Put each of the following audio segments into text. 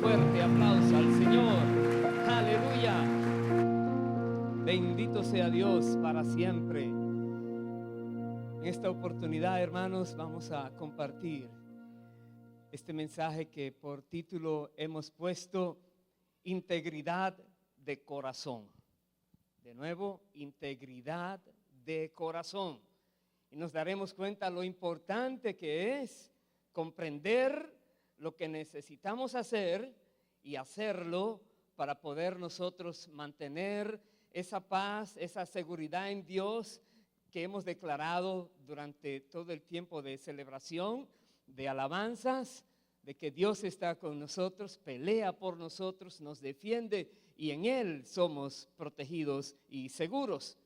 fuerte aplauso al Señor. Aleluya. Bendito sea Dios para siempre. En esta oportunidad, hermanos, vamos a compartir este mensaje que por título hemos puesto Integridad de corazón. De nuevo, integridad de corazón. Y nos daremos cuenta lo importante que es comprender lo que necesitamos hacer y hacerlo para poder nosotros mantener esa paz, esa seguridad en Dios que hemos declarado durante todo el tiempo de celebración, de alabanzas, de que Dios está con nosotros, pelea por nosotros, nos defiende y en Él somos protegidos y seguros.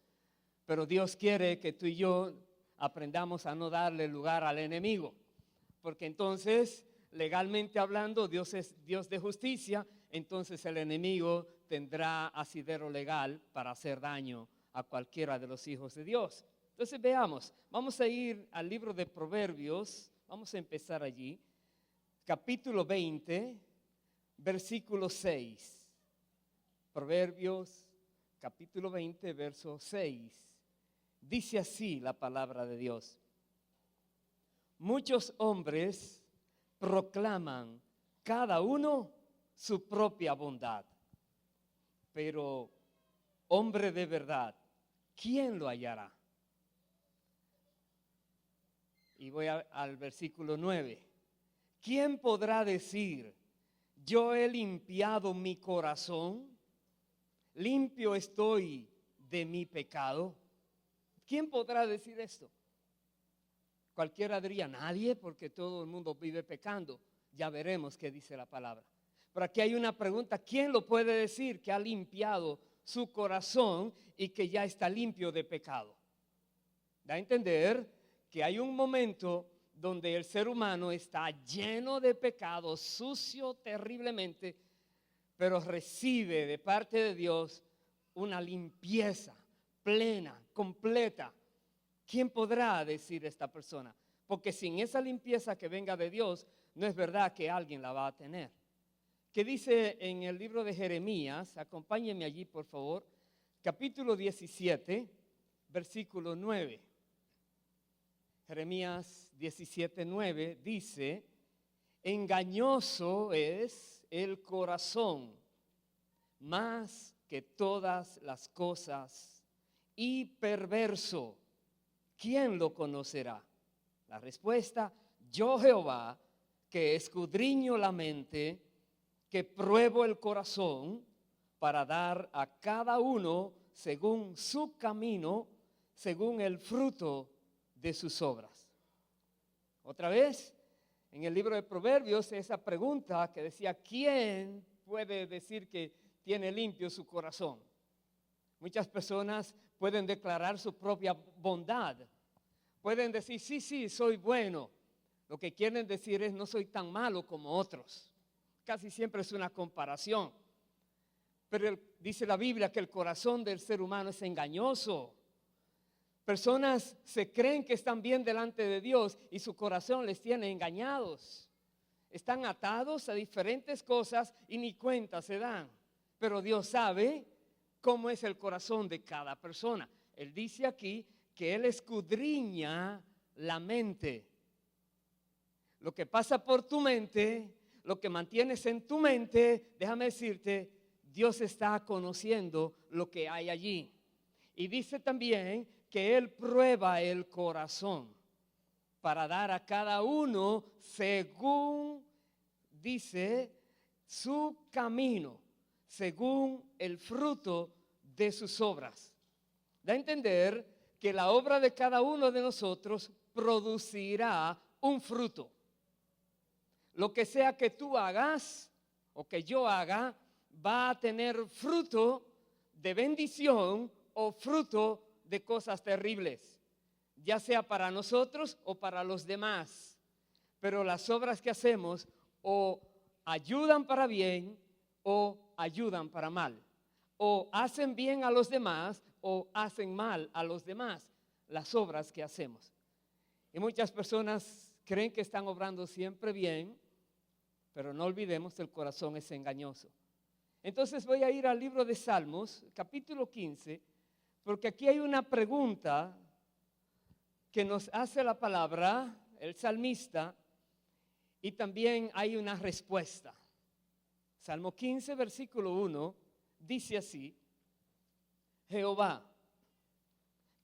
Pero Dios quiere que tú y yo aprendamos a no darle lugar al enemigo, porque entonces, legalmente hablando, Dios es Dios de justicia, entonces el enemigo tendrá asidero legal para hacer daño a cualquiera de los hijos de Dios. Entonces veamos, vamos a ir al libro de Proverbios, vamos a empezar allí, capítulo 20, versículo 6. Proverbios, capítulo 20, verso 6. Dice así la palabra de Dios. Muchos hombres proclaman cada uno su propia bondad, pero hombre de verdad, ¿quién lo hallará? Y voy al versículo 9. ¿Quién podrá decir, yo he limpiado mi corazón, limpio estoy de mi pecado? ¿Quién podrá decir esto? Cualquiera diría, nadie, porque todo el mundo vive pecando. Ya veremos qué dice la palabra. Pero aquí hay una pregunta, ¿quién lo puede decir que ha limpiado su corazón y que ya está limpio de pecado? Da a entender que hay un momento donde el ser humano está lleno de pecado, sucio terriblemente, pero recibe de parte de Dios una limpieza plena, completa. ¿Quién podrá decir esta persona? Porque sin esa limpieza que venga de Dios, no es verdad que alguien la va a tener. ¿Qué dice en el libro de Jeremías? Acompáñenme allí, por favor. Capítulo 17, versículo 9. Jeremías 17, 9 dice, engañoso es el corazón más que todas las cosas y perverso. ¿Quién lo conocerá? La respuesta, yo Jehová, que escudriño la mente, que pruebo el corazón para dar a cada uno según su camino, según el fruto de sus obras. Otra vez, en el libro de Proverbios, esa pregunta que decía, ¿quién puede decir que tiene limpio su corazón? Muchas personas pueden declarar su propia bondad. Pueden decir, sí, soy bueno. Lo que quieren decir es, no soy tan malo como otros. Casi siempre es una comparación. Pero dice la Biblia que el corazón del ser humano es engañoso. Personas se creen que están bien delante de Dios y su corazón les tiene engañados. Están atados a diferentes cosas y ni cuenta se dan. Pero Dios sabe cómo es el corazón de cada persona. Él dice aquí que Él escudriña la mente. Lo que pasa por tu mente, lo que mantienes en tu mente, déjame decirte, Dios está conociendo lo que hay allí. Y dice también que Él prueba el corazón para dar a cada uno según, dice, su camino, según el fruto de sus obras. Da a entender que la obra de cada uno de nosotros producirá un fruto. Lo que sea que tú hagas o que yo haga va a tener fruto de bendición o fruto de cosas terribles, ya sea para nosotros o para los demás. Pero las obras que hacemos o ayudan para bien o ayudan para mal. O hacen bien a los demás o hacen mal a los demás las obras que hacemos. Y muchas personas creen que están obrando siempre bien, Pero no olvidemos que el corazón es engañoso. Entonces voy a ir al libro de Salmos, capítulo 15, porque aquí hay una pregunta que nos hace la palabra, el salmista, y también hay una respuesta. Salmo 15, versículo 1, dice así: Jehová,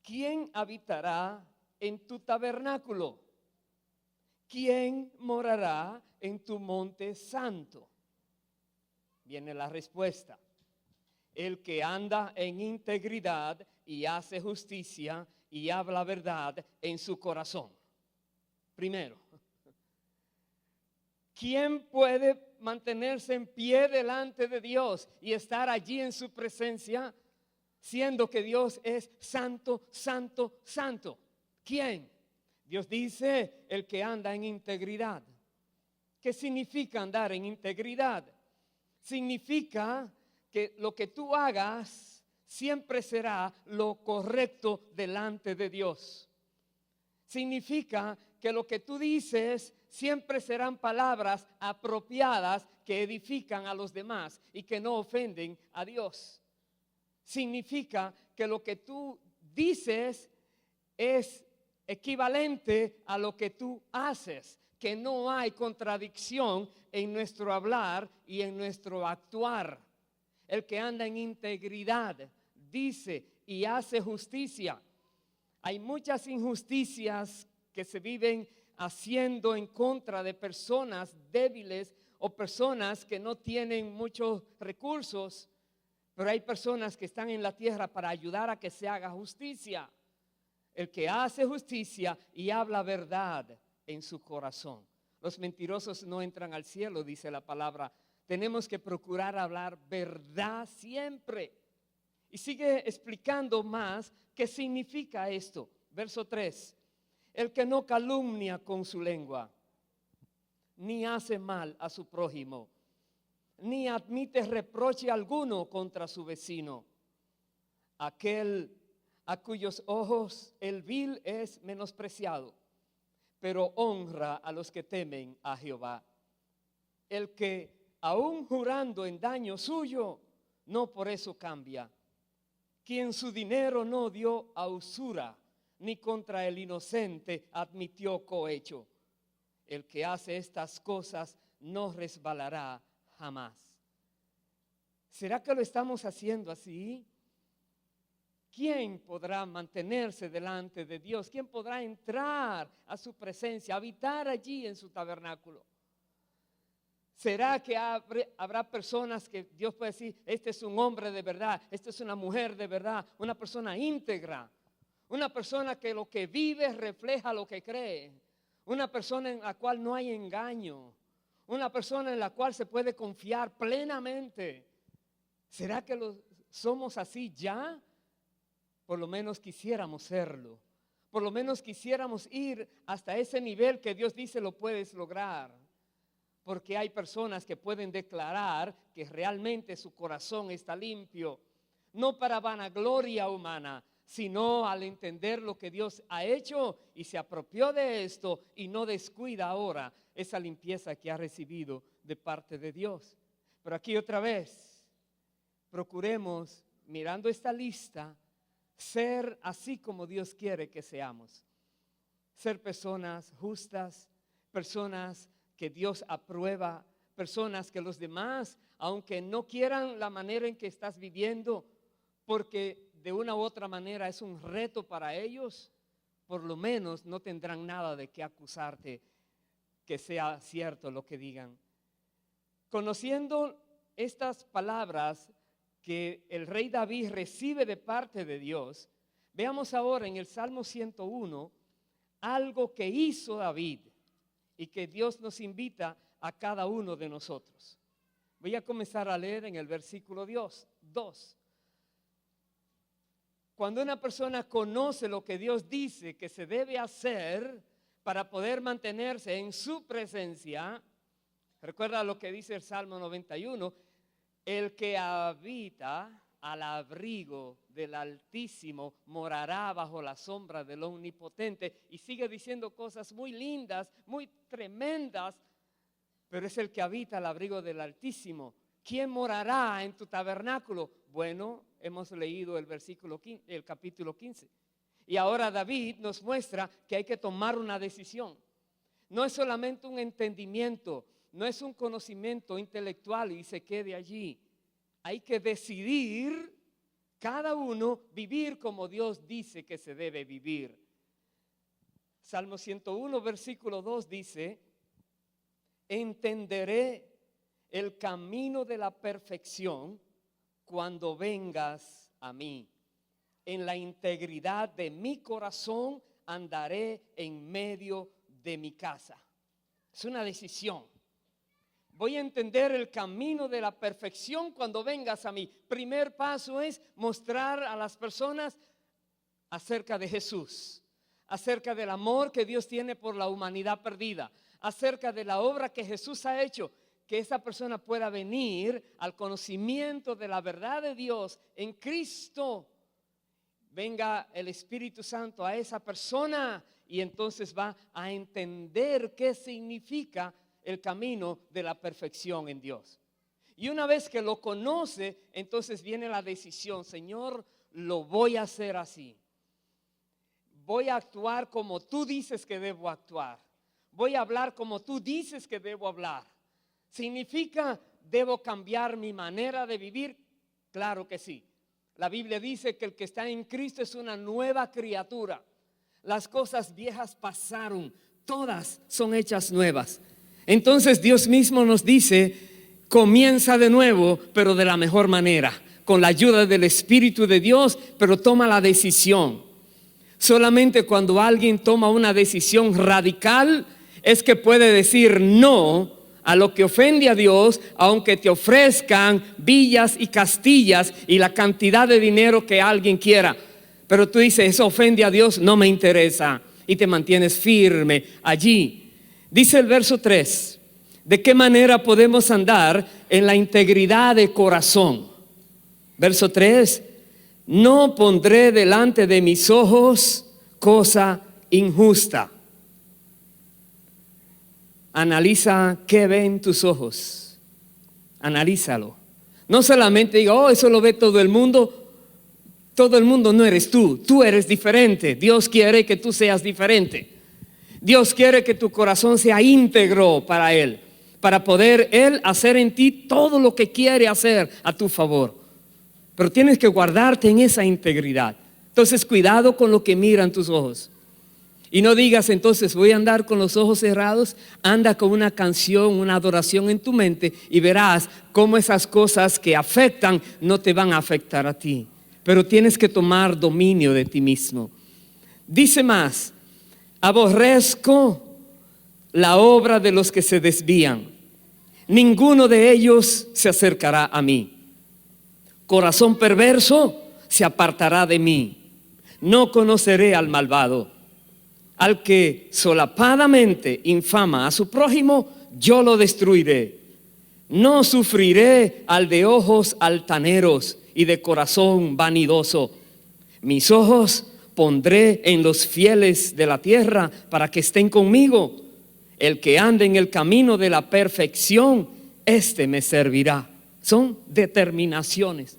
¿quién habitará en tu tabernáculo? ¿Quién morará en tu monte santo? Viene la respuesta: el que anda en integridad y hace justicia y habla verdad en su corazón. Primero, ¿quién puede mantenerse en pie delante de Dios y estar allí en su presencia, siendo que Dios es santo, santo, santo? ¿Quién? Dios dice: el que anda en integridad. ¿Qué significa andar en integridad? Significa que lo que tú hagas siempre será lo correcto delante de Dios. Significa que lo que tú dices siempre serán palabras apropiadas que edifican a los demás y que no ofenden a Dios. Significa que lo que tú dices es equivalente a lo que tú haces, que no hay contradicción en nuestro hablar y en nuestro actuar. El que anda en integridad dice y hace justicia. Hay muchas injusticias que se viven haciendo en contra de personas débiles o personas que no tienen muchos recursos, pero hay personas que están en la tierra para ayudar a que se haga justicia. El que hace justicia y habla verdad en su corazón. Los mentirosos no entran al cielo, dice la palabra. Tenemos que procurar hablar verdad siempre. Y sigue explicando más qué significa esto. Verso 3. El que no calumnia con su lengua, ni hace mal a su prójimo, ni admite reproche alguno contra su vecino. Aquel a cuyos ojos el vil es menospreciado, pero honra a los que temen a Jehová. El que aun jurando en daño suyo, no por eso cambia. Quien su dinero no dio a usura, ni contra el inocente admitió cohecho. El que hace estas cosas no resbalará jamás. ¿Será que lo estamos haciendo así? ¿Quién podrá mantenerse delante de Dios? ¿Quién podrá entrar a su presencia, habitar allí en su tabernáculo? ¿Será que habrá personas que Dios puede decir: este es un hombre de verdad, esta es una mujer de verdad, una persona íntegra, una persona que lo que vive refleja lo que cree, una persona en la cual no hay engaño, una persona en la cual se puede confiar plenamente? ¿Será que somos así ya? Por lo menos quisiéramos serlo. Por lo menos quisiéramos ir hasta ese nivel que Dios dice lo puedes lograr. Porque hay personas que pueden declarar que realmente su corazón está limpio. No para vanagloria humana, sino al entender lo que Dios ha hecho y se apropió de esto y no descuida ahora esa limpieza que ha recibido de parte de Dios. Pero aquí otra vez, procuremos, mirando esta lista, ser así como Dios quiere que seamos. Ser personas justas, personas que Dios aprueba, personas que los demás, aunque no quieran la manera en que estás viviendo, porque de una u otra manera es un reto para ellos, por lo menos no tendrán nada de qué acusarte, que sea cierto lo que digan. Conociendo estas palabras que el rey David recibe de parte de Dios, veamos ahora en el Salmo 101 algo que hizo David y que Dios nos invita a cada uno de nosotros. Voy a comenzar a leer en el versículo 2. Cuando una persona conoce lo que Dios dice que se debe hacer para poder mantenerse en su presencia, recuerda lo que dice el Salmo 91, el que habita al abrigo del Altísimo morará bajo la sombra del Omnipotente. Y sigue diciendo cosas muy lindas, muy tremendas, pero es el que habita al abrigo del Altísimo. ¿Quién morará en tu tabernáculo? Bueno, hemos leído el capítulo 15. Y ahora David nos muestra que hay que tomar una decisión. No es solamente un entendimiento, no es un conocimiento intelectual y se quede allí. Hay que decidir cada uno vivir como Dios dice que se debe vivir. Salmo 101, versículo 2 dice: entenderé el camino de la perfección cuando vengas a mí. En la integridad de mi corazón andaré en medio de mi casa. Es una decisión. Voy a entender el camino de la perfección cuando vengas a mí. Primer paso es mostrar a las personas acerca de Jesús, acerca del amor que Dios tiene por la humanidad perdida, acerca de la obra que Jesús ha hecho, que esa persona pueda venir al conocimiento de la verdad de Dios en Cristo. Venga el Espíritu Santo a esa persona y entonces va a entender qué significa el camino de la perfección en Dios. Y una vez que lo conoce, entonces viene la decisión: Señor, lo voy a hacer así. Voy a actuar como tú dices que debo actuar. Voy a hablar como tú dices que debo hablar. ¿Significa debo cambiar mi manera de vivir? Claro que sí. La Biblia dice que el que está en Cristo es una nueva criatura. Las cosas viejas pasaron, todas son hechas nuevas. Entonces Dios mismo nos dice: comienza de nuevo, pero de la mejor manera, con la ayuda del Espíritu de Dios, pero toma la decisión. Solamente cuando alguien toma una decisión radical es que puede decir no a lo que ofende a Dios, aunque te ofrezcan villas y castillas y la cantidad de dinero que alguien quiera. Pero tú dices: eso ofende a Dios, no me interesa, y te mantienes firme allí. Dice el verso 3: ¿de qué manera podemos andar en la integridad de corazón? Verso 3: no pondré delante de mis ojos cosa injusta. Analiza qué ven tus ojos. Analízalo. No solamente diga: oh, eso lo ve todo el mundo. Todo el mundo no eres tú. Tú eres diferente. Dios quiere que tú seas diferente. Dios quiere que tu corazón sea íntegro para Él, para poder Él hacer en ti todo lo que quiere hacer a tu favor. Pero tienes que guardarte en esa integridad. Entonces, cuidado con lo que miran tus ojos. Y no digas entonces: voy a andar con los ojos cerrados. Anda con una canción, una adoración en tu mente, y verás cómo esas cosas que afectan no te van a afectar a ti. Pero tienes que tomar dominio de ti mismo. Dice más: aborrezco la obra de los que se desvían. Ninguno de ellos se acercará a mí. Corazón perverso se apartará de mí. No conoceré al malvado. Al que solapadamente infama a su prójimo, yo lo destruiré. No sufriré al de ojos altaneros y de corazón vanidoso. Mis ojos pondré en los fieles de la tierra para que estén conmigo. El que ande en el camino de la perfección, este me servirá. Son determinaciones.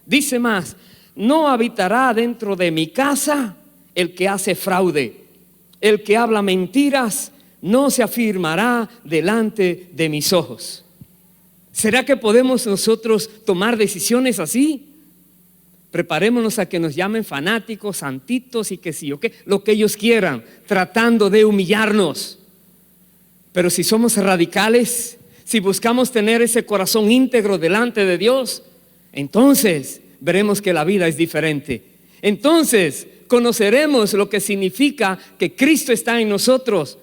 Dice más: no habitará dentro de mi casa el que hace fraude. El que habla mentiras no se afirmará delante de mis ojos. ¿Será que podemos nosotros tomar decisiones así? Preparémonos a que nos llamen fanáticos, santitos y que sí o qué, lo que ellos quieran, tratando de humillarnos. Pero si somos radicales, si buscamos tener ese corazón íntegro delante de Dios, entonces veremos que la vida es diferente. Entonces conoceremos lo que significa que Cristo está en nosotros,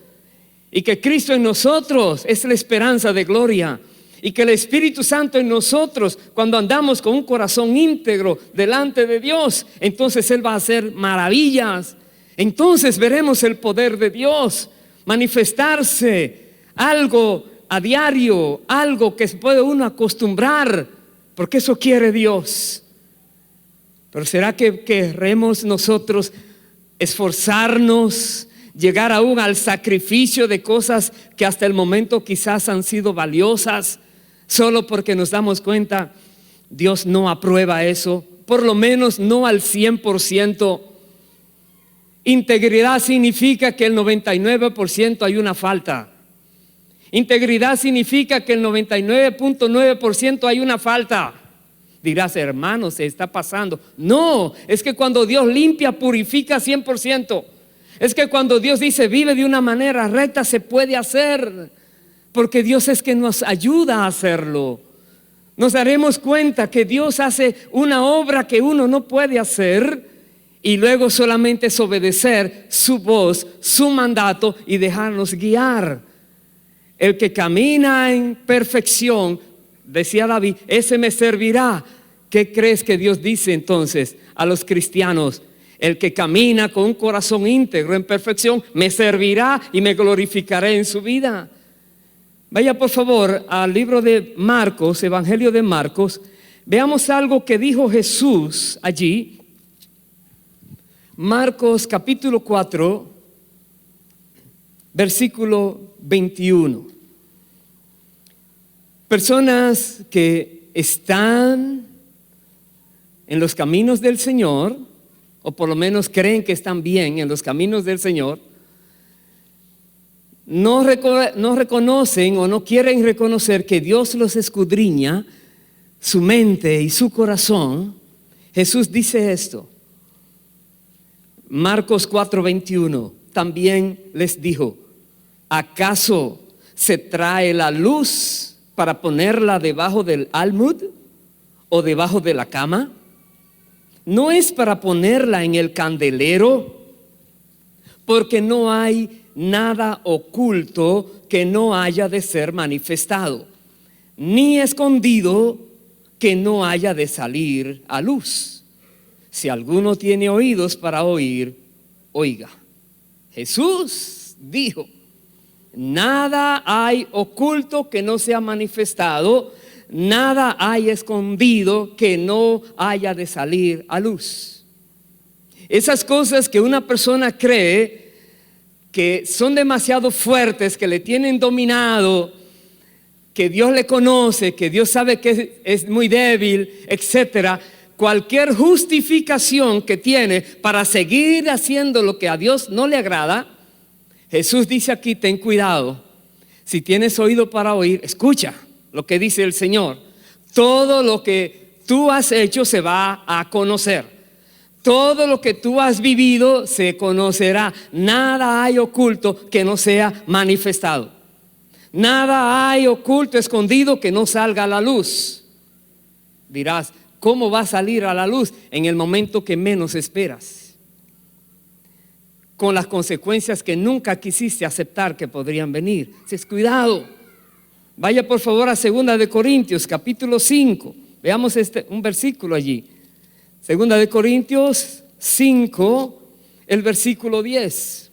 y que Cristo en nosotros es la esperanza de gloria, y que el Espíritu Santo en nosotros, cuando andamos con un corazón íntegro delante de Dios, entonces Él va a hacer maravillas. Entonces veremos el poder de Dios manifestarse, algo a diario, algo que se puede uno acostumbrar, porque eso quiere Dios. Pero ¿será que queremos nosotros esforzarnos, llegar aún al sacrificio de cosas que hasta el momento quizás han sido valiosas, solo porque nos damos cuenta, Dios no aprueba eso, por lo menos no al 100%. Integridad significa que el 99% hay una falta. Integridad significa que el 99.9% hay una falta. Dirás, hermano, se está pasando. No, es que cuando Dios limpia, purifica 100%. Es que cuando Dios dice vive de una manera recta, se puede hacer, porque Dios es que nos ayuda a hacerlo. Nos daremos cuenta que Dios hace una obra que uno no puede hacer, y luego solamente es obedecer su voz, su mandato y dejarnos guiar. El que camina en perfección, decía David, ese me servirá. ¿Qué crees que Dios dice entonces a los cristianos? El que camina con un corazón íntegro en perfección, me servirá y me glorificaré en su vida. Vaya por favor al libro de Marcos, Evangelio de Marcos. Veamos algo que dijo Jesús allí. Marcos capítulo 4, versículo 21. Personas que están en los caminos del Señor, o por lo menos creen que están bien en los caminos del Señor, no reconocen o no quieren reconocer que Dios los escudriña, su mente y su corazón. Jesús dice esto, Marcos 4:21, también les dijo, ¿acaso se trae la luz para ponerla debajo del almud o debajo de la cama? ¿No es para ponerla en el candelero? Porque no hay nada oculto que no haya de ser manifestado, ni escondido que no haya de salir a luz. Si alguno tiene oídos para oír, oiga. Jesús dijo, nada hay oculto que no sea manifestado, nada hay escondido que no haya de salir a luz. Esas cosas que una persona cree que son demasiado fuertes, que le tienen dominado, que Dios le conoce, que Dios sabe que es muy débil, etcétera. Cualquier justificación que tiene para seguir haciendo lo que a Dios no le agrada, Jesús dice aquí, ten cuidado. Si tienes oído para oír, escucha lo que dice el Señor. Todo lo que tú has hecho se va a conocer. Todo lo que tú has vivido se conocerá. Nada hay oculto que no sea manifestado. Nada hay oculto, escondido que no salga a la luz. Dirás, ¿cómo va a salir a la luz? En el momento que menos esperas, con las consecuencias que nunca quisiste aceptar que podrían venir. Entonces, cuidado. Vaya por favor a 2 de Corintios capítulo 5. Veamos un versículo allí. 2 de Corintios 5, el versículo 10.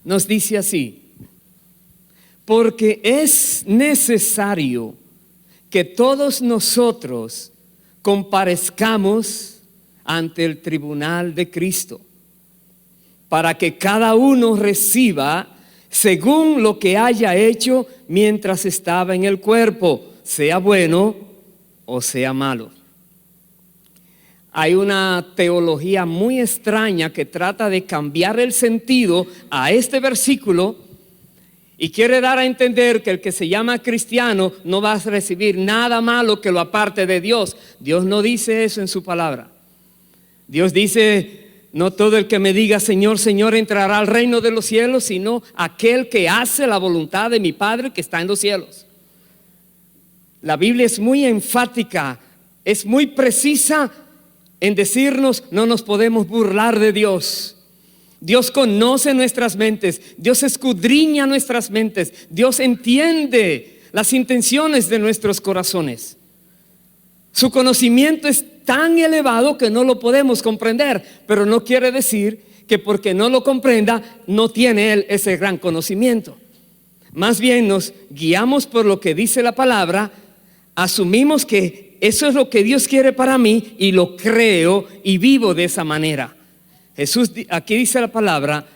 Nos dice así: porque es necesario que todos nosotros comparezcamos ante el tribunal de Cristo, para que cada uno reciba según lo que haya hecho mientras estaba en el cuerpo, sea bueno o sea malo. Hay una teología muy extraña que trata de cambiar el sentido a este versículo y quiere dar a entender que el que se llama cristiano no va a recibir nada malo que lo aparte de Dios. Dios no dice eso en su palabra. Dios dice, no todo el que me diga Señor, Señor entrará al reino de los cielos, sino aquel que hace la voluntad de mi Padre que está en los cielos. La Biblia es muy enfática, es muy precisa en decirnos, no nos podemos burlar de Dios. Dios conoce nuestras mentes, Dios escudriña nuestras mentes, Dios entiende las intenciones de nuestros corazones. Su conocimiento es tan elevado que no lo podemos comprender, pero no quiere decir que porque no lo comprenda no tiene Él ese gran conocimiento. Más bien nos guiamos por lo que dice la palabra, asumimos que eso es lo que Dios quiere para mí y lo creo y vivo de esa manera. Jesús, aquí dice la palabra,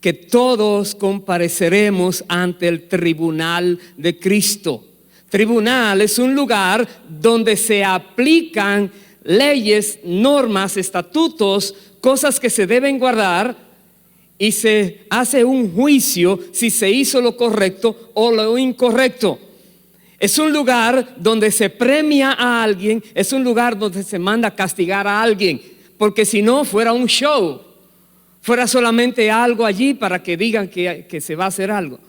que todos compareceremos ante el tribunal de Cristo. Tribunal es un lugar donde se aplican leyes, normas, estatutos, cosas que se deben guardar y se hace un juicio si se hizo lo correcto o lo incorrecto. Es un lugar donde se premia a alguien, es un lugar donde se manda a castigar a alguien, porque si no fuera un show, fuera solamente algo allí para que digan que se va a hacer algo.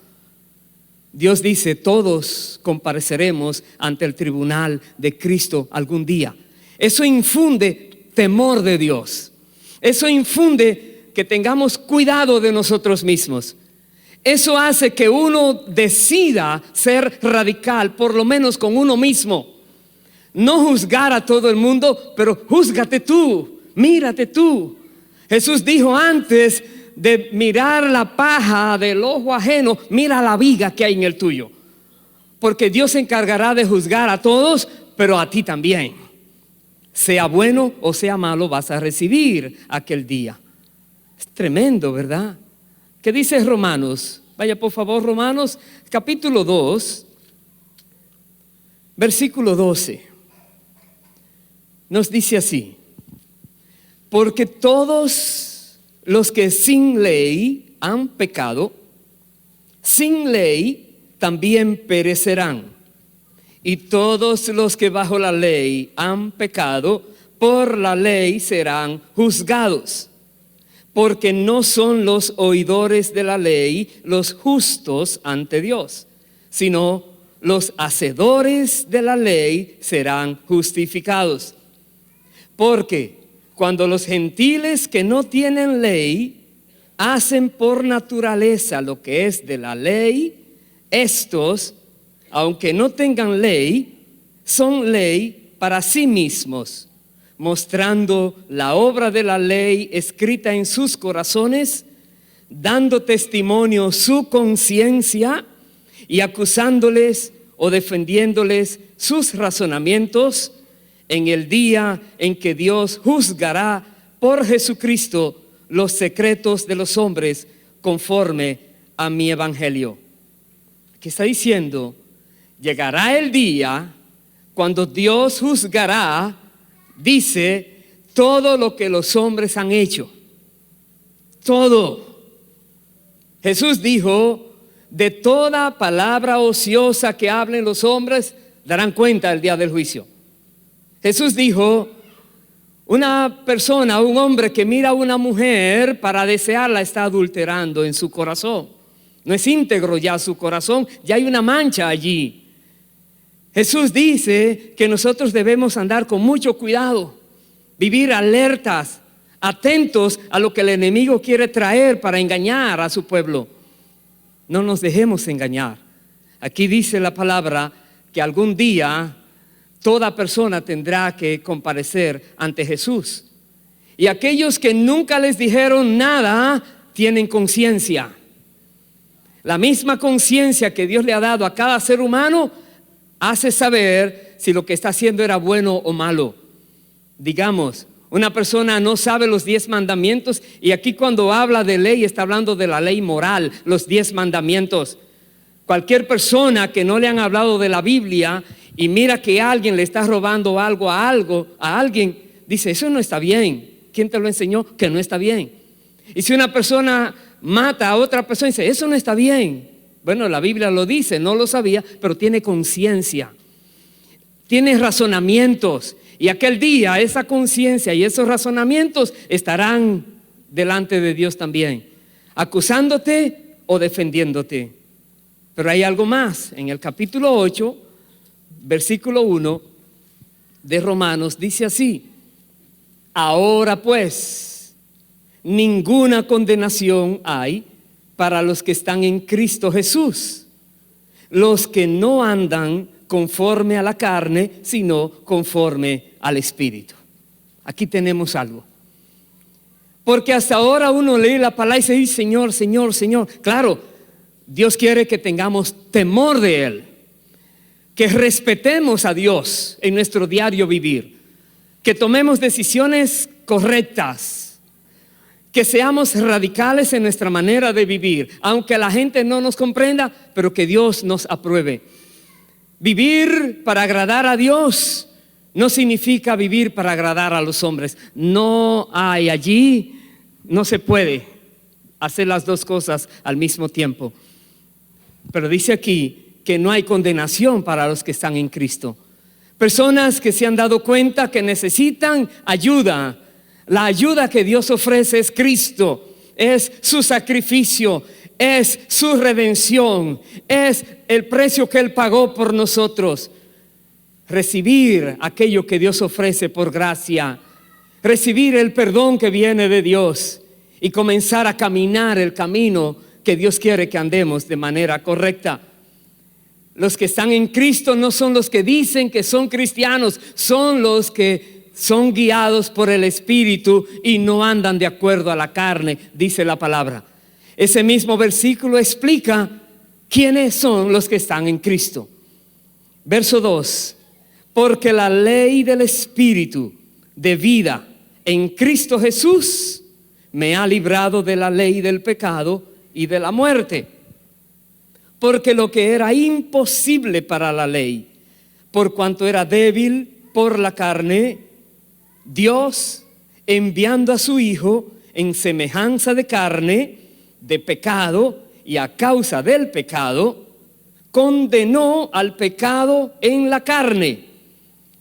Dios dice, todos compareceremos ante el tribunal de Cristo algún día. Eso infunde temor de Dios. Eso infunde que tengamos cuidado de nosotros mismos. Eso hace que uno decida ser radical, por lo menos con uno mismo. No juzgar a todo el mundo, pero júzgate tú, mírate tú. Jesús dijo, antes de mirar la paja del ojo ajeno, mira la viga que hay en el tuyo. Porque Dios se encargará de juzgar a todos, pero a ti también. Sea bueno o sea malo, vas a recibir aquel día. Es tremendo, ¿verdad? ¿Qué dice Romanos? Vaya por favor, Romanos capítulo 2, versículo 12. Nos dice así: porque todos los que sin ley han pecado, sin ley también perecerán. Y todos los que bajo la ley han pecado, por la ley serán juzgados. Porque no son los oidores de la ley los justos ante Dios, sino los hacedores de la ley serán justificados. Porque cuando los gentiles que no tienen ley hacen por naturaleza lo que es de la ley, estos, aunque no tengan ley, son ley para sí mismos, mostrando la obra de la ley escrita en sus corazones, dando testimonio su conciencia y acusándoles o defendiéndoles sus razonamientos en el día en que Dios juzgará por Jesucristo los secretos de los hombres conforme a mi evangelio. ¿Qué está diciendo? Llegará el día cuando Dios juzgará, dice, todo lo que los hombres han hecho. Todo. Jesús dijo, de toda palabra ociosa que hablen los hombres, darán cuenta el día del juicio. Jesús dijo, una persona, un hombre que mira a una mujer para desearla está adulterando en su corazón. No es íntegro ya su corazón, ya hay una mancha allí. Jesús dice que nosotros debemos andar con mucho cuidado, vivir alertas, atentos a lo que el enemigo quiere traer para engañar a su pueblo. No nos dejemos engañar. Aquí dice la palabra que algún día toda persona tendrá que comparecer ante Jesús. Y aquellos que nunca les dijeron nada tienen conciencia. La misma conciencia que Dios le ha dado a cada ser humano hace saber si lo que está haciendo era bueno o malo. Digamos, una persona no sabe los 10 mandamientos, y aquí cuando habla de ley está hablando de la ley moral, los 10 mandamientos. Cualquier persona que no le han hablado de la Biblia y mira que alguien le está robando algo a alguien, dice, eso no está bien. ¿Quién te lo enseñó? Que no está bien. Y si una persona mata a otra persona, dice, eso no está bien. Bueno, la Biblia lo dice, no lo sabía, pero tiene conciencia, tiene razonamientos. Y aquel día esa conciencia y esos razonamientos estarán delante de Dios también, acusándote o defendiéndote. Pero hay algo más. En el capítulo 8, versículo 1 de Romanos dice así: ahora pues, ninguna condenación hay para los que están en Cristo Jesús, los que no andan conforme a la carne, sino conforme al Espíritu. Aquí tenemos algo. Porque hasta ahora uno lee la palabra y dice, Señor, Señor, Señor. Claro, Dios quiere que tengamos temor de Él, que respetemos a Dios en nuestro diario vivir, que tomemos decisiones correctas, que seamos radicales en nuestra manera de vivir, aunque la gente no nos comprenda, pero que Dios nos apruebe. Vivir para agradar a Dios no significa vivir para agradar a los hombres. No hay allí, no se puede hacer las dos cosas al mismo tiempo. Pero dice aquí que no hay condenación para los que están en Cristo. Personas que se han dado cuenta que necesitan ayuda. La ayuda que Dios ofrece es Cristo, es su sacrificio, es su redención, es el precio que Él pagó por nosotros. Recibir aquello que Dios ofrece por gracia, recibir el perdón que viene de Dios y comenzar a caminar el camino que Dios quiere que andemos de manera correcta. Los que están en Cristo no son los que dicen que son cristianos, son los que son guiados por el Espíritu y no andan de acuerdo a la carne, dice la palabra. Ese mismo versículo explica quiénes son los que están en Cristo. Verso 2: porque la ley del Espíritu de vida en Cristo Jesús me ha librado de la ley del pecado y de la muerte. Porque lo que era imposible para la ley, por cuanto era débil por la carne, Dios, enviando a su Hijo en semejanza de carne, de pecado, y a causa del pecado, condenó al pecado en la carne,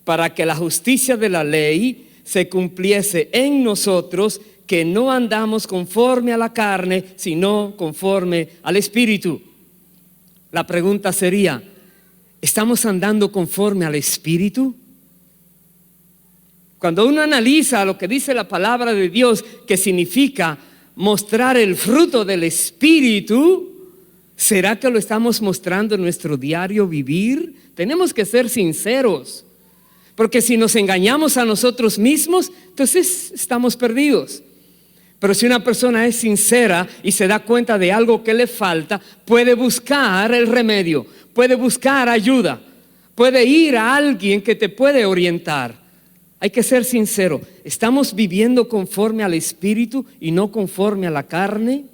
para que la justicia de la ley se cumpliese en nosotros, que no andamos conforme a la carne, sino conforme al Espíritu. La pregunta sería: ¿estamos andando conforme al Espíritu? Cuando uno analiza lo que dice la palabra de Dios, que significa mostrar el fruto del Espíritu, ¿será que lo estamos mostrando en nuestro diario vivir? Tenemos que ser sinceros, porque si nos engañamos a nosotros mismos, entonces estamos perdidos. Pero si una persona es sincera y se da cuenta de algo que le falta, puede buscar el remedio, puede buscar ayuda, puede ir a alguien que te puede orientar. Hay que ser sincero. ¿Estamos viviendo conforme al Espíritu y no conforme a la carne?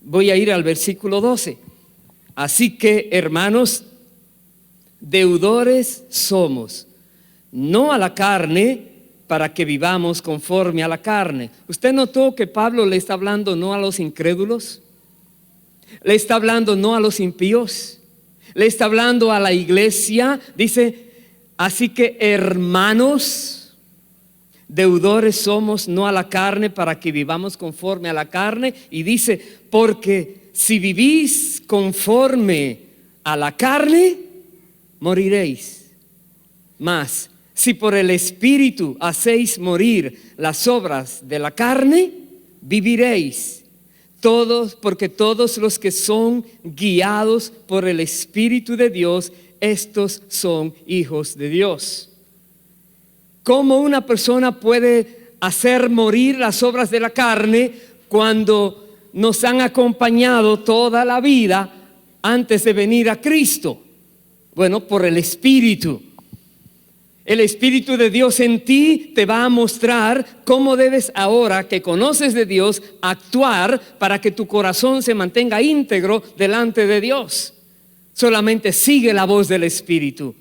Voy a ir al versículo 12. Así que, hermanos, deudores somos, no a la carne, para que vivamos conforme a la carne. ¿Usted notó que Pablo le está hablando no a los incrédulos? Le está hablando no a los impíos. Le está hablando a la iglesia. Dice: así que, hermanos, deudores somos no a la carne, para que vivamos conforme a la carne. Y dice: porque si vivís conforme a la carne, moriréis. Mas si por el Espíritu hacéis morir las obras de la carne, viviréis. Todos, porque todos los que son guiados por el Espíritu de Dios, estos son hijos de Dios. ¿Cómo una persona puede hacer morir las obras de la carne cuando nos han acompañado toda la vida antes de venir a Cristo? Bueno, por el Espíritu. El Espíritu de Dios en ti te va a mostrar cómo debes, ahora que conoces de Dios, actuar para que tu corazón se mantenga íntegro delante de Dios. Solamente sigue la voz del Espíritu.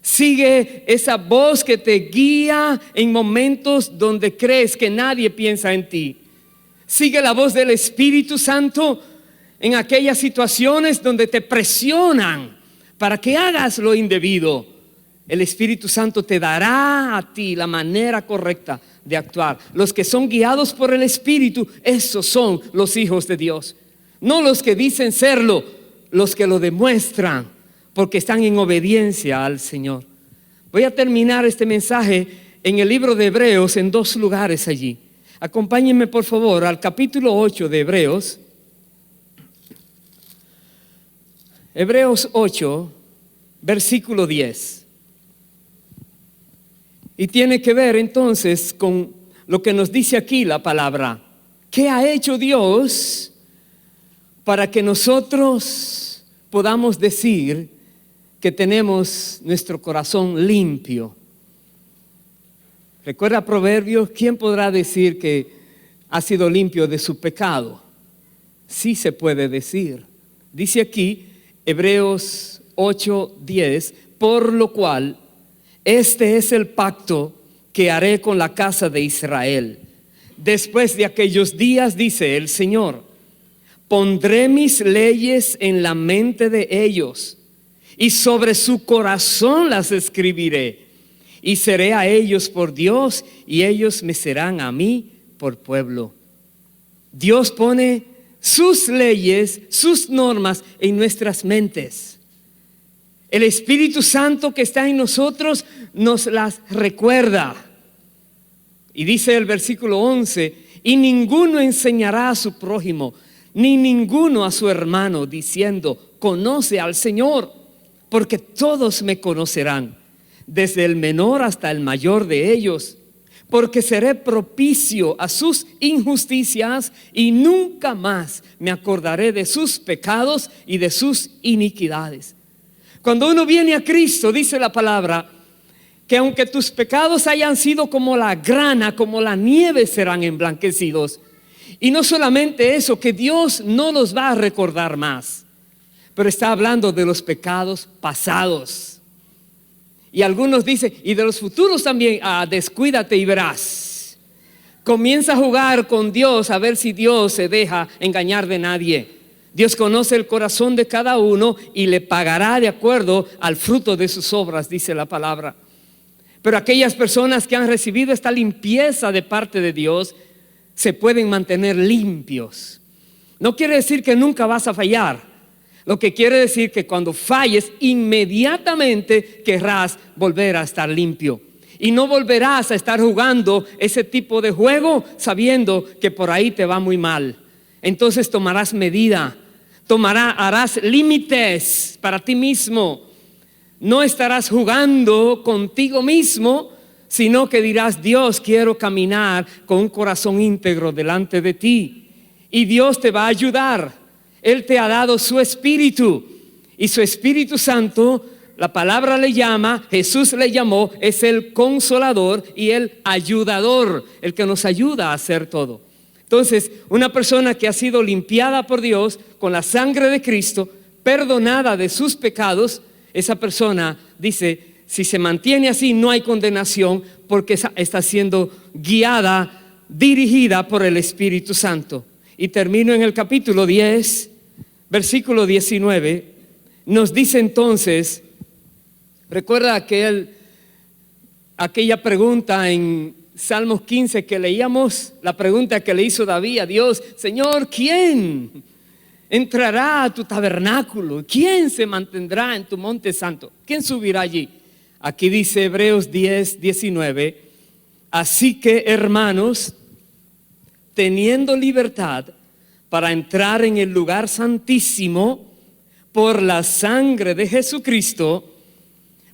Sigue esa voz que te guía en momentos donde crees que nadie piensa en ti. Sigue la voz del Espíritu Santo en aquellas situaciones donde te presionan para que hagas lo indebido. El Espíritu Santo te dará a ti la manera correcta de actuar. Los que son guiados por el Espíritu, esos son los hijos de Dios. No los que dicen serlo, los que lo demuestran porque están en obediencia al Señor. Voy a terminar este mensaje en el libro de Hebreos en 2 lugares allí. Acompáñenme por favor al capítulo 8 de Hebreos. Hebreos 8, versículo 10. Y tiene que ver entonces con lo que nos dice aquí la palabra. ¿Qué ha hecho Dios para que nosotros podamos decir que tenemos nuestro corazón limpio? ¿Recuerda Proverbios? ¿Quién podrá decir que ha sido limpio de su pecado. Sí se puede decir. Dice aquí, Hebreos 8:10, por lo cual este es el pacto que haré con la casa de Israel. Después de aquellos días, dice el Señor, pondré mis leyes en la mente de ellos y sobre su corazón las escribiré. Y seré a ellos por Dios y ellos me serán a mí por pueblo. Dios pone sus leyes, sus normas en nuestras mentes. El Espíritu Santo que está en nosotros nos las recuerda. Y dice el versículo 11, y ninguno enseñará a su prójimo, ni ninguno a su hermano, diciendo, conoce al Señor, porque todos me conocerán, desde el menor hasta el mayor de ellos, porque seré propicio a sus injusticias y nunca más me acordaré de sus pecados y de sus iniquidades. Cuando uno viene a Cristo, dice la palabra, que aunque tus pecados hayan sido como la grana, como la nieve, serán emblanquecidos. Y no solamente eso, que Dios no los va a recordar más, pero está hablando de los pecados pasados. Y algunos dicen, y de los futuros también, descuídate y verás. Comienza a jugar con Dios a ver si Dios se deja engañar de nadie. Dios conoce el corazón de cada uno y le pagará de acuerdo al fruto de sus obras, dice la palabra. Pero aquellas personas que han recibido esta limpieza de parte de Dios se pueden mantener limpios. No quiere decir que nunca vas a fallar. Lo que quiere decir que cuando falles, inmediatamente querrás volver a estar limpio. Y no volverás a estar jugando ese tipo de juego sabiendo que por ahí te va muy mal. Entonces tomarás medida, harás límites para ti mismo. No estarás jugando contigo mismo, sino que dirás, Dios, quiero caminar con un corazón íntegro delante de ti. Y Dios te va a ayudar. Él te ha dado su Espíritu. Y su Espíritu Santo, la palabra le llama, Jesús le llamó, es el consolador y el ayudador, el que nos ayuda a hacer todo. Entonces, una persona que ha sido limpiada por Dios con la sangre de Cristo, perdonada de sus pecados, esa persona dice, si se mantiene así no hay condenación porque está siendo guiada, dirigida por el Espíritu Santo. Y termino en el capítulo 10, versículo 19, nos dice entonces, recuerda aquella pregunta en Salmos 15 que leíamos, la pregunta que le hizo David a Dios, Señor, ¿quién entrará a tu tabernáculo? ¿Quién se mantendrá en tu monte santo? ¿Quién subirá allí? Aquí dice Hebreos 10, 19, así que hermanos, teniendo libertad para entrar en el lugar santísimo por la sangre de Jesucristo,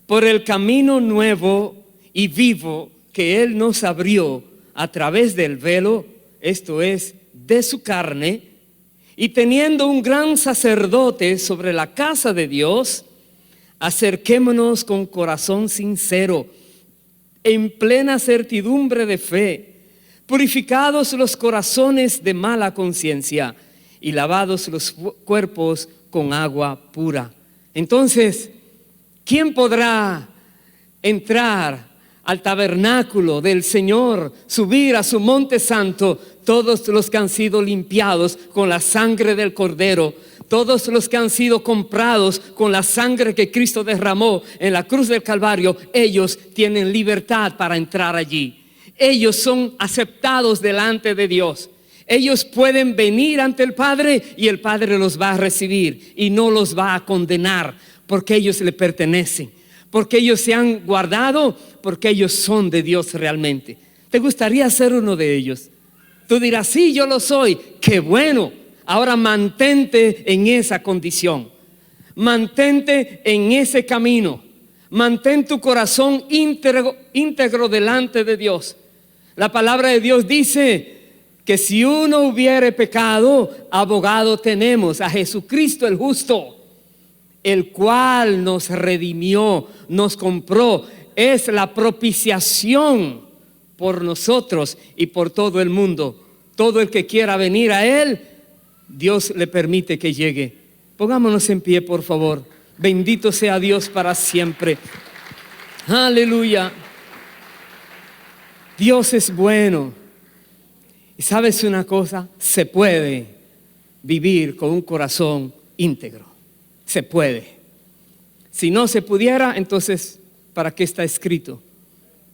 por el camino nuevo y vivo que Él nos abrió a través del velo, esto es, de su carne, y teniendo un gran sacerdote sobre la casa de Dios, acerquémonos con corazón sincero, en plena certidumbre de fe, purificados los corazones de mala conciencia y lavados los cuerpos con agua pura. Entonces, ¿quién podrá entrar al tabernáculo del Señor, subir a su monte santo? Todos los que han sido limpiados con la sangre del Cordero, todos los que han sido comprados con la sangre que Cristo derramó en la cruz del Calvario, ellos tienen libertad para entrar allí. Ellos son aceptados delante de Dios. Ellos pueden venir ante el Padre y el Padre los va a recibir y no los va a condenar porque ellos le pertenecen, porque ellos se han guardado, porque ellos son de Dios realmente. ¿Te gustaría ser uno de ellos? Tú dirás, sí, yo lo soy. ¡Qué bueno! Ahora mantente en esa condición. Mantente en ese camino. Mantén tu corazón íntegro delante de Dios. La palabra de Dios dice que si uno hubiere pecado, abogado tenemos a Jesucristo el justo, el cual nos redimió, nos compró. Es la propiciación por nosotros y por todo el mundo. todo el que quiera venir a Él, Dios le permite que llegue. Pongámonos en pie, por favor. Bendito sea Dios para siempre. Aleluya. Dios es bueno. Y sabes una cosa, se puede vivir con un corazón íntegro. Se puede. Si no se pudiera, entonces, ¿para qué está escrito?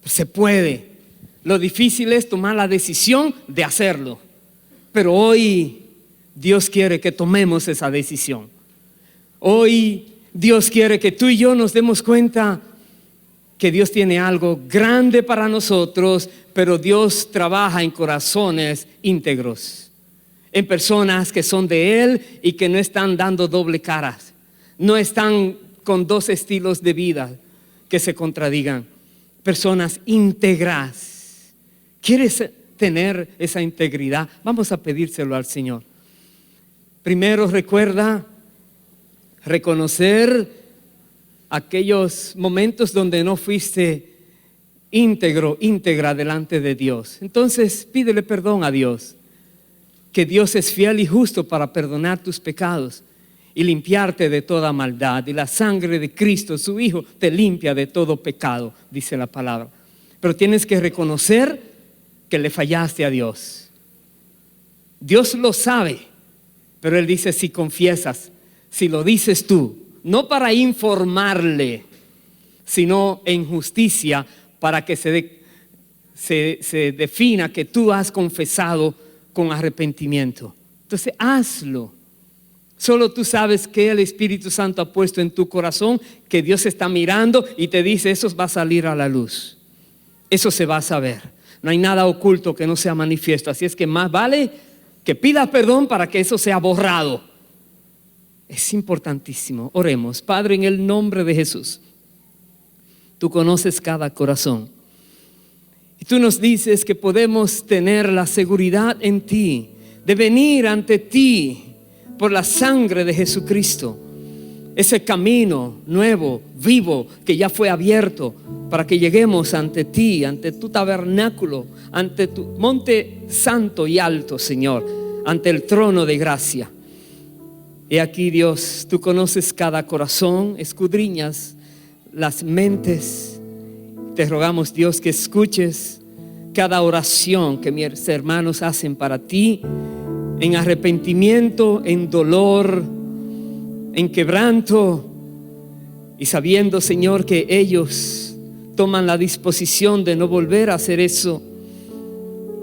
Se puede. Lo difícil es tomar la decisión de hacerlo. Pero hoy Dios quiere que tomemos esa decisión. Hoy Dios quiere que tú y yo nos demos cuenta que Dios tiene algo grande para nosotros, pero Dios trabaja en corazones íntegros, en personas que son de Él y que no están dando doble caras, no están con dos estilos de vida que se contradigan, personas íntegras. ¿Quieres tener esa integridad? Vamos a pedírselo al Señor. Primero recuerda reconocer aquellos momentos donde no fuiste íntegra delante de Dios. Entonces pídele perdón a Dios, que Dios es fiel y justo para perdonar tus pecados y limpiarte de toda maldad. Y la sangre de Cristo, su Hijo, te limpia de todo pecado, dice la palabra. Pero tienes que reconocer que le fallaste a Dios. Dios lo sabe, pero Él dice: si confiesas, si lo dices tú, no para informarle, sino en justicia, para que se defina que tú has confesado con arrepentimiento. Entonces hazlo. Solo tú sabes que el Espíritu Santo ha puesto en tu corazón, que Dios está mirando y te dice: eso va a salir a la luz, eso se va a saber. No hay nada oculto que no sea manifiesto. Así es que más vale que pidas perdón para que eso sea borrado. Es importantísimo. Oremos. Padre, en el nombre de Jesús, tú conoces cada corazón. Y tú nos dices que podemos tener la seguridad en ti, de venir ante ti por la sangre de Jesucristo. Ese camino nuevo, vivo, que ya fue abierto para que lleguemos ante ti, ante tu tabernáculo, ante tu monte santo y alto, Señor, ante el trono de gracia. Y aquí, Dios, tú conoces cada corazón, escudriñas las mentes. Te rogamos, Dios, que escuches cada oración que mis hermanos hacen para ti, en arrepentimiento, en dolor, en quebranto, y sabiendo, Señor, que ellos toman la disposición de no volver a hacer eso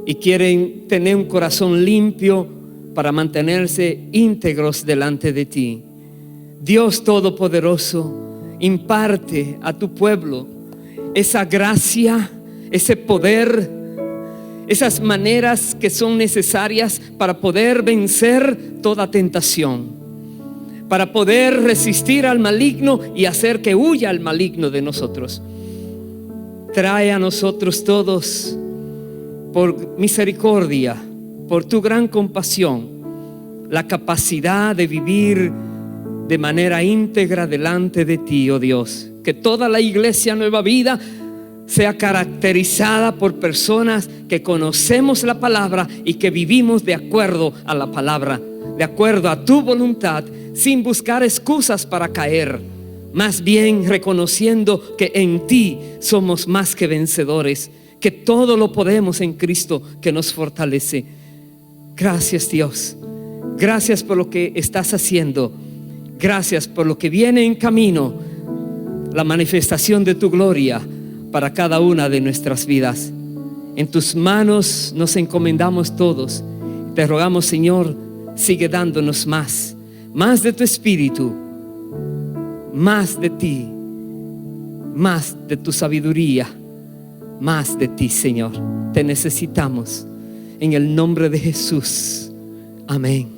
y quieren tener un corazón limpio para mantenerse íntegros delante de ti. Dios Todopoderoso, imparte a tu pueblo esa gracia, ese poder, esas maneras que son necesarias para poder vencer toda tentación, para poder resistir al maligno y hacer que huya el maligno de nosotros. Trae a nosotros todos, por misericordia, por tu gran compasión, la capacidad de vivir de manera íntegra delante de ti, oh Dios. Que toda la iglesia Nueva Vida sea caracterizada por personas que conocemos la palabra y que vivimos de acuerdo a la palabra, de acuerdo a tu voluntad, sin buscar excusas para caer, más bien reconociendo que en ti somos más que vencedores, que todo lo podemos en Cristo que nos fortalece. Gracias, Dios. Gracias por lo que estás haciendo. Gracias por lo que viene en camino, la manifestación de tu gloria para cada una de nuestras vidas. En tus manos nos encomendamos todos. Te rogamos, Señor, sigue dándonos más de tu Espíritu, más de ti, más de tu sabiduría, más de ti, Señor. Te necesitamos. En el nombre de Jesús. Amén.